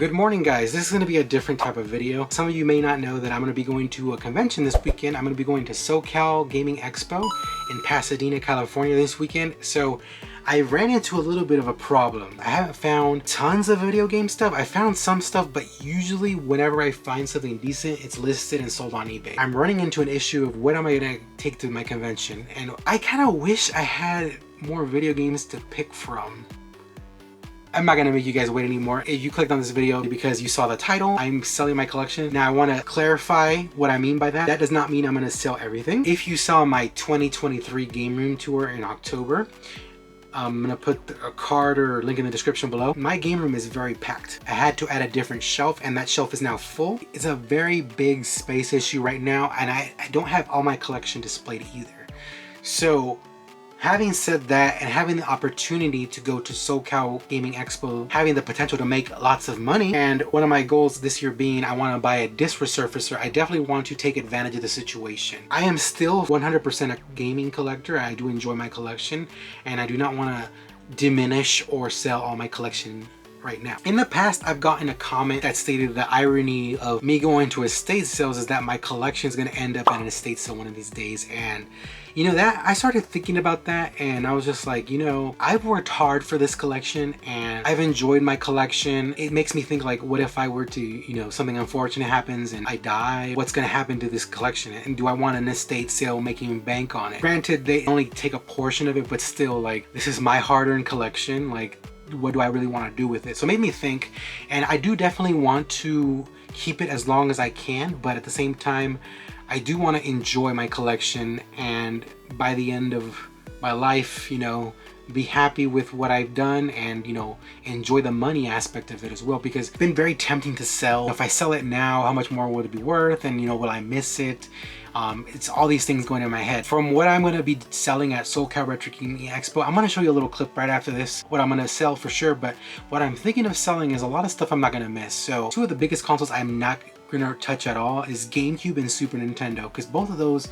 Good morning, guys. This is going to be a different type of video. Some of you may not know that I'm going to be going to a convention this weekend. I'm going to be going to SoCal Gaming Expo in Pasadena, California this weekend. So I ran into a little bit of a problem. I haven't found tons of video game stuff. I found some stuff, but usually whenever I find something decent, it's listed and sold on eBay. I'm running into an issue of what am I going to take to my convention, and I kind of wish I had more video games to pick from. I'm not gonna make you guys wait anymore. If you clicked on this video because you saw the title, I'm selling my collection. Now I wanna clarify what I mean by that. That does not mean I'm gonna sell everything. If you saw my 2023 game room tour in October, I'm gonna put a card or link in the description below. My game room is very packed. I had to add a different shelf, and that shelf is now full. It's a very big space issue right now, and I don't have all my collection displayed either. So having said that, and having the opportunity to go to SoCal Gaming Expo, having the potential to make lots of money, and one of my goals this year being I want to buy a disc resurfacer, I definitely want to take advantage of the situation. I am still 100% a gaming collector. I do enjoy my collection, and I do not want to diminish or sell all my collection right now. In the past, I've gotten a comment that stated the irony of me going to estate sales is that my collection is going to end up at an estate sale one of these days. And you know, that I started thinking about that, and I was just like, you know, I've worked hard for this collection and I've enjoyed my collection. It makes me think, like, what if I were to, you know, something unfortunate happens and I die? What's going to happen to this collection? And do I want an estate sale making bank on it? Granted, they only take a portion of it, but still, like, this is my hard-earned collection. Like, what do I really want to do with it? So it made me think, and I do definitely want to keep it as long as I can, but at the same time, I do want to enjoy my collection, and by the end of my life, you know, be happy with what I've done and, you know, enjoy the money aspect of it as well, because it's been very tempting to sell. If I sell it now, how much more would it be worth? And, you know, will I miss it? It's all these things going in my head. From what I'm going to be selling at SoCal Retro Gaming Expo, I'm going to show you a little clip right after this, what I'm going to sell for sure, but what I'm thinking of selling is a lot of stuff I'm not going to miss. So two of the biggest consoles I'm not gonna touch at all is GameCube and Super Nintendo, because both of those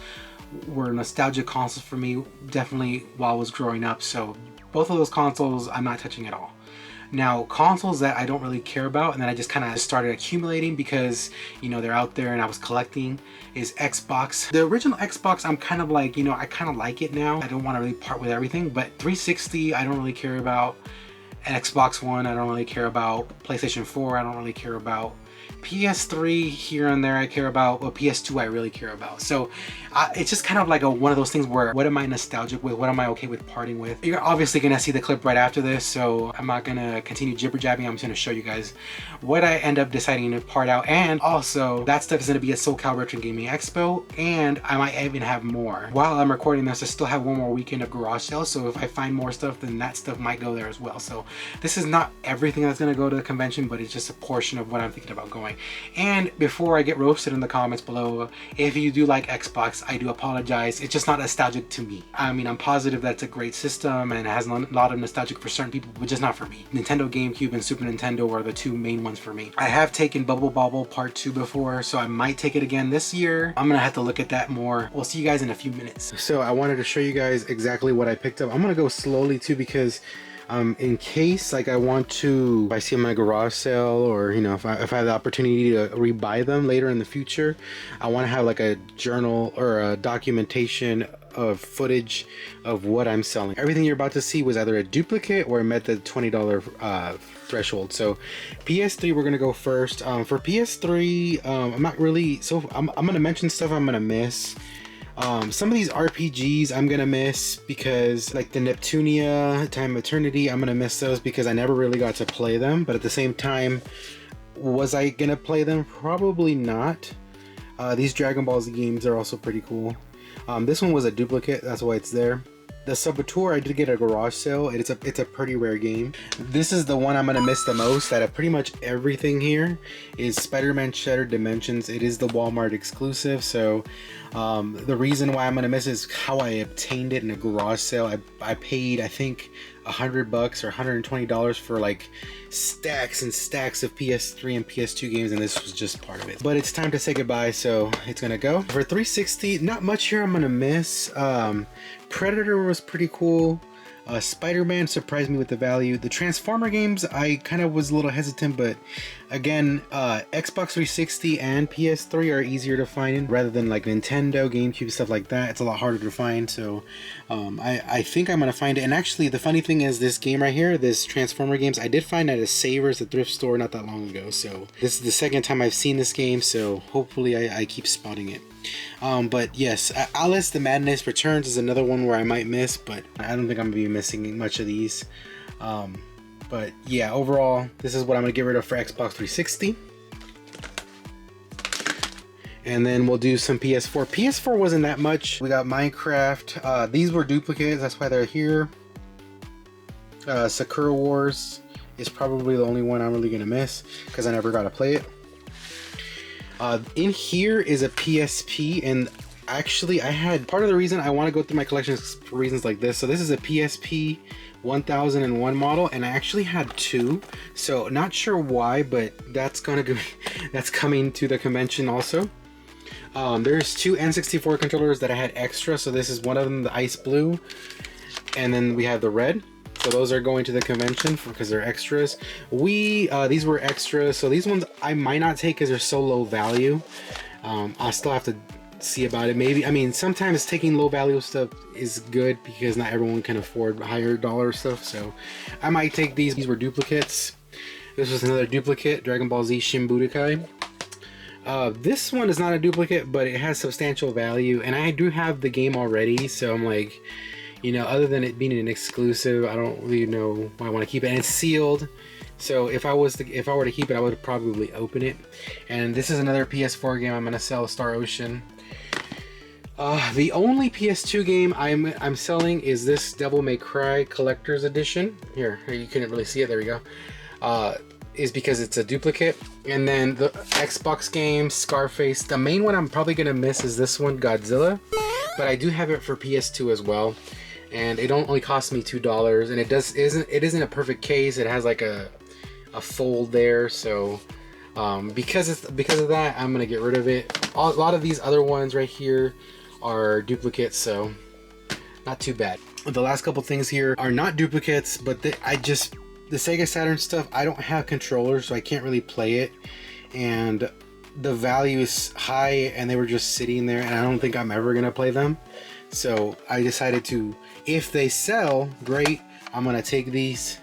were nostalgic consoles for me, definitely while I was growing up. So both of those consoles I'm not touching at all. Now, consoles that I don't really care about and then I just kind of started accumulating because, you know, they're out there and I was collecting, is Xbox. The original Xbox, I'm kind of like, you know, I kind of like it now. I don't want to really part with everything, but 360 I don't really care about. Xbox One I don't really care about. PlayStation 4 I don't really care about. PS3 here and there I care about, but PS2 I really care about. So it's just kind of like one of those things where, what am I nostalgic with? What am I okay with parting with? You're obviously gonna see the clip right after this, so I'm not gonna continue jibber jabbing. I'm just gonna show you guys what I end up deciding to part out, and also that stuff is gonna be at SoCal Retro Gaming Expo, and I might even have more. While I'm recording this, I still have one more weekend of garage sales, so if I find more stuff, then that stuff might go there as well. So this is not everything that's gonna go to the convention, but it's just a portion of what I'm thinking about going. And before I get roasted in the comments below, if you do like Xbox, I do apologize. It's just not nostalgic to me. I mean, I'm positive that's a great system and it has a lot of nostalgic for certain people, but just not for me. Nintendo GameCube and Super Nintendo are the two main ones for me. I have taken Bubble Bobble Part 2 before, so I might take it again this year. I'm gonna have to look at that more. We'll see you guys in a few minutes. So I wanted to show you guys exactly what I picked up. I'm gonna go slowly too, because in case, like, I want to, if I see them at a garage sale, or, you know, if I have the opportunity to rebuy them later in the future, I want to have like a journal or a documentation of footage of what I'm selling. Everything you're about to see was either a duplicate or met the $20 threshold. So PS3, we're gonna go first. For PS3, I'm not really, so I'm gonna mention stuff I'm gonna miss. Some of these RPGs I'm gonna miss, because like the Neptunia, Time Eternity, I'm gonna miss those because I never really got to play them. But at the same time, was I gonna play them? Probably not. These Dragon Ball Z games are also pretty cool. This one was a duplicate, that's why it's there. The Saboteur I did get at a garage sale. It's a pretty rare game. This is the one I'm gonna miss the most. Out of pretty much everything here is Spider-Man Shattered Dimensions. It is the Walmart exclusive, so the reason why I'm gonna miss is how I obtained it in a garage sale. I paid, I think, $100 or $120 for like stacks and stacks of PS3 and PS2 games, and this was just part of it. But it's time to say goodbye, so it's gonna go. For 360, not much here I'm gonna miss. Predator was pretty cool. Spider-Man surprised me with the value. The Transformer games, I kind of was a little hesitant, but Again, Xbox 360 and PS3 are easier to find rather than like Nintendo, GameCube, stuff like that. It's a lot harder to find, so I think I'm gonna find it. And actually, the funny thing is, this game right here, this Transformer games, I did find at a Savers, a thrift store, not that long ago. So this is the second time I've seen this game, so hopefully I keep spotting it. But yes, Alice the Madness Returns is another one where I might miss, but I don't think I'm gonna be missing much of these. But yeah, overall, this is what I'm gonna get rid of for Xbox 360. And then we'll do some PS4. PS4 wasn't that much. We got Minecraft. These were duplicates, that's why they're here. Sakura Wars is probably the only one I'm really gonna miss because I never got to play it. In here is a PSP, and actually I had part of the reason I want to go through my collections for reasons like this. So this is a PSP 1001 model, and I actually had two, so not sure why, but that's coming to the convention also. There's two N64 controllers that I had extra, so this is one of them, the ice blue, and then we have the red. So those are going to the convention because they're extras. These were extras, so these ones I might not take because they're so low value. I'll still have to see about it. Maybe, I mean, sometimes taking low value stuff is good because not everyone can afford higher dollar stuff, so I might take these. These were duplicates. This was another duplicate, Dragon Ball Z Shin Budokai. This one is not a duplicate, but it has substantial value, and I do have the game already, so I'm like, you know, other than it being an exclusive, I don't really know why I want to keep it. And it's sealed, so if I were to keep it, I would probably open it. And this is another PS4 game I'm gonna sell, Star Ocean. The only PS2 game I'm selling is this Devil May Cry Collector's Edition. Here, you couldn't really see it. There we go. Is because it's a duplicate. And then the Xbox game, Scarface. The main one I'm probably gonna miss is this one, Godzilla. But I do have it for PS2 as well, and it only cost me $2. And it isn't a perfect case. It has like a fold there, so because of that, I'm gonna get rid of it. A lot of these other ones right here are duplicates, so not too bad. The last couple things here are not duplicates, but the Sega Saturn stuff, I don't have controllers, so I can't really play it, and the value is high, and they were just sitting there, and I don't think I'm ever gonna play them. So I decided to, if they sell, great, I'm gonna take these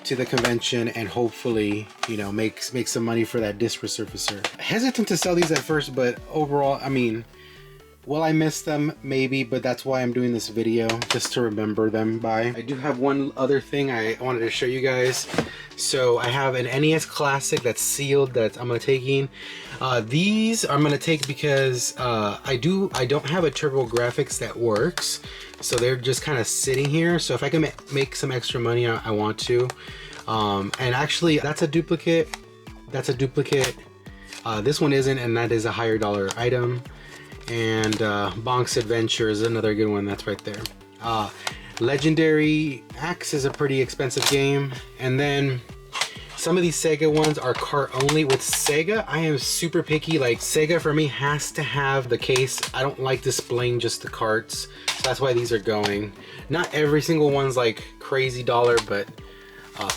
to the convention and hopefully, you know, make some money for that disc resurfacer. Hesitant to sell these at first, but overall, I mean, will I miss them? Maybe, but that's why I'm doing this video, just to remember them by. I do have one other thing I wanted to show you guys. So I have an NES Classic that's sealed that I'm gonna taking. These I'm gonna take because I don't have a TurboGrafx that works, so they're just kind of sitting here. So if I can make some extra money, I want to. And actually, that's a duplicate. That's a duplicate. This one isn't, and that is a higher dollar item. And Bonk's Adventure is another good one. That's right there. Legendary Axe is a pretty expensive game. And then some of these Sega ones are cart only. With Sega, I am super picky. Like, Sega for me has to have the case. I don't like displaying just the carts, so that's why these are going. Not every single one's like crazy dollar, but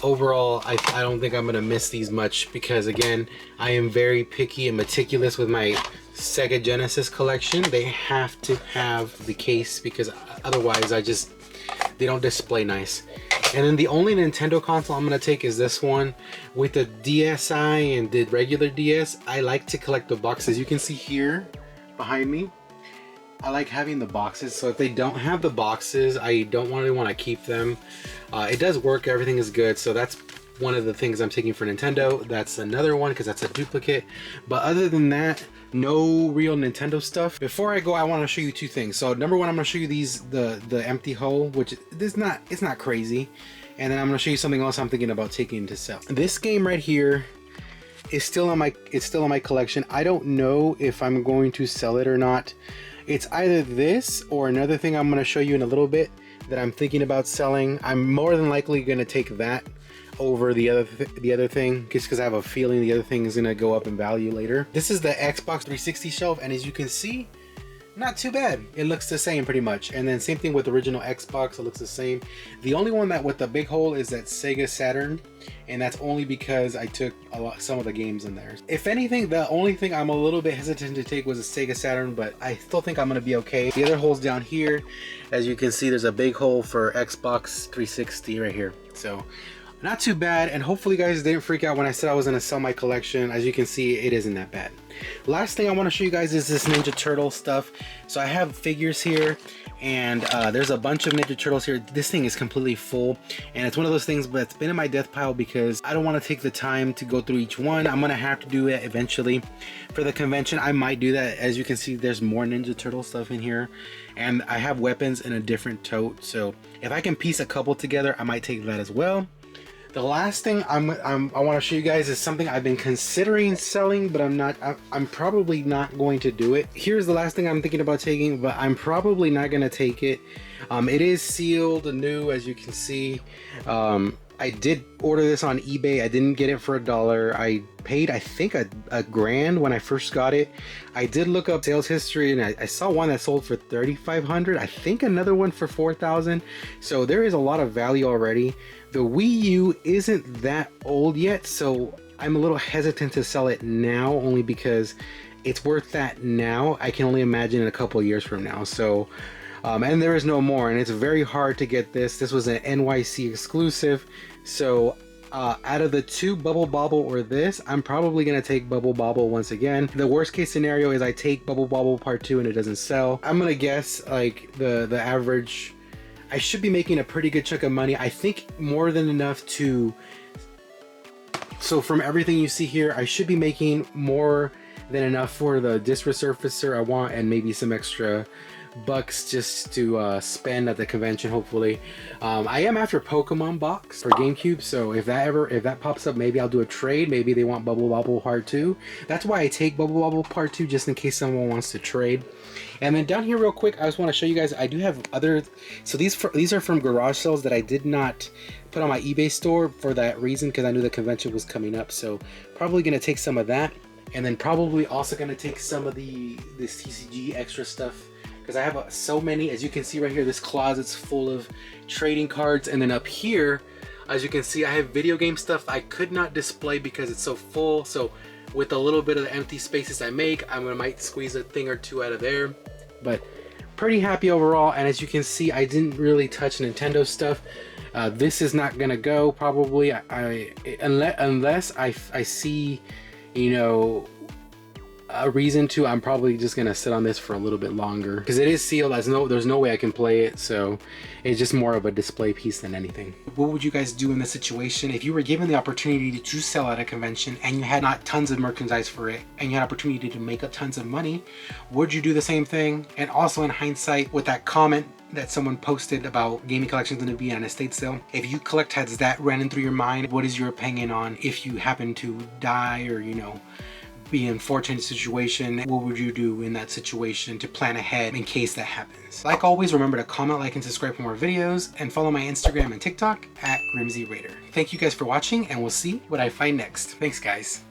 overall, I don't think I'm gonna miss these much because, again, I am very picky and meticulous with my Sega Genesis collection. They have to have the case because otherwise they don't display nice. And then the only Nintendo console I'm gonna take is this one with the DSi and the regular DS. I like to collect the boxes. You can see here behind me, I like having the boxes, so if they don't have the boxes, I don't really want to keep them. It does work, everything is good, so that's one of the things I'm taking for Nintendo. That's another one because that's a duplicate. But other than that, no real Nintendo stuff. Before I go, I want to show you two things. So number one, I'm going to show you the empty hole, which it's not crazy. And then I'm going to show you something else I'm thinking about taking to sell. This game right here is still on my collection. I don't know if I'm going to sell it or not. It's either this or another thing I'm going to show you in a little bit that I'm thinking about selling. I'm more than likely going to take that over the other thing, just because I have a feeling the other thing is going to go up in value later. This is the Xbox 360 shelf, and as you can see, not too bad. It looks the same pretty much. And then same thing with the original Xbox, it looks the same. The only one that with the big hole is that Sega Saturn, and that's only because I took some of the games in there. If anything, the only thing I'm a little bit hesitant to take was a Sega Saturn, but I still think I'm gonna be okay. The other hole's down here. As you can see, there's a big hole for Xbox 360 right here. So not too bad, and hopefully you guys didn't freak out when I said I was gonna sell my collection. As you can see, it isn't that bad. Last thing I want to show you guys is this Ninja Turtle stuff. So I have figures here, and there's a bunch of Ninja Turtles here. This thing is completely full, and it's one of those things that's been in my death pile because I don't want to take the time to go through each one. I'm gonna have to do it eventually for the convention. I might do that. As you can see, there's more Ninja Turtle stuff in here, and I have weapons in a different tote. So if I can piece a couple together, I might take that as well. The last thing I want to show you guys is something I've been considering selling, but I'm probably not going to do it. Here's the last thing I'm thinking about taking, but I'm probably not going to take it. It is sealed new, as you can see. I did order this on eBay. I didn't get it for $1. I paid, I think, a grand when I first got it. I did look up sales history, and I saw one that sold for $3,500. I think another one for $4,000. So there is a lot of value already. The Wii U isn't that old yet, so I'm a little hesitant to sell it now, only because it's worth that now. I can only imagine in a couple of years from now. So and there is no more, and it's very hard to get this. This was an NYC exclusive. So out of the two, Bubble Bobble or this, I'm probably gonna take Bubble Bobble once again. The worst case scenario is I take Bubble Bobble Part 2 and it doesn't sell. I'm gonna guess like the average, I should be making a pretty good chunk of money. I think more than enough to, so from everything you see here, I should be making more than enough for the disc resurfacer I want, and maybe some extra bucks just to spend at the convention, hopefully. I am after Pokemon box for GameCube, so if that pops up, maybe I'll do a trade. Maybe they want Bubble Bobble Part 2. That's why I take Bubble Bobble Part 2, just in case someone wants to trade. And then down here real quick, I just want to show you guys, I do have other, so these are from garage sales that I did not put on my eBay store for that reason, because I knew the convention was coming up. So probably going to take some of that, and then probably also going to take some of this TCG extra stuff, because I have so many. As you can see right here, this closet's full of trading cards, and then up here, as you can see, I have video game stuff I could not display because it's so full. So with a little bit of the empty spaces I make, I might squeeze a thing or two out of there. But pretty happy overall. And as you can see, I didn't really touch Nintendo stuff. This is not gonna go probably, unless I see, you know, a reason to. I'm probably just gonna sit on this for a little bit longer because it is sealed. There's no way I can play it, so it's just more of a display piece than anything. What would you guys do in this situation if you were given the opportunity to sell at a convention and you had not tons of merchandise for it and you had opportunity to make up tons of money? Would you do the same thing? And also, in hindsight, with that comment that someone posted about gaming collections going to be on a estate sale, if you collect, has that running through your mind? What is your opinion on if you happen to die, or, you know, be in an unfortunate situation? What would you do in that situation to plan ahead in case that happens? Like always, remember to comment, like, and subscribe for more videos, and follow my Instagram and TikTok at GrimzyRaider. Thank you guys for watching, and we'll see what I find next. Thanks, guys.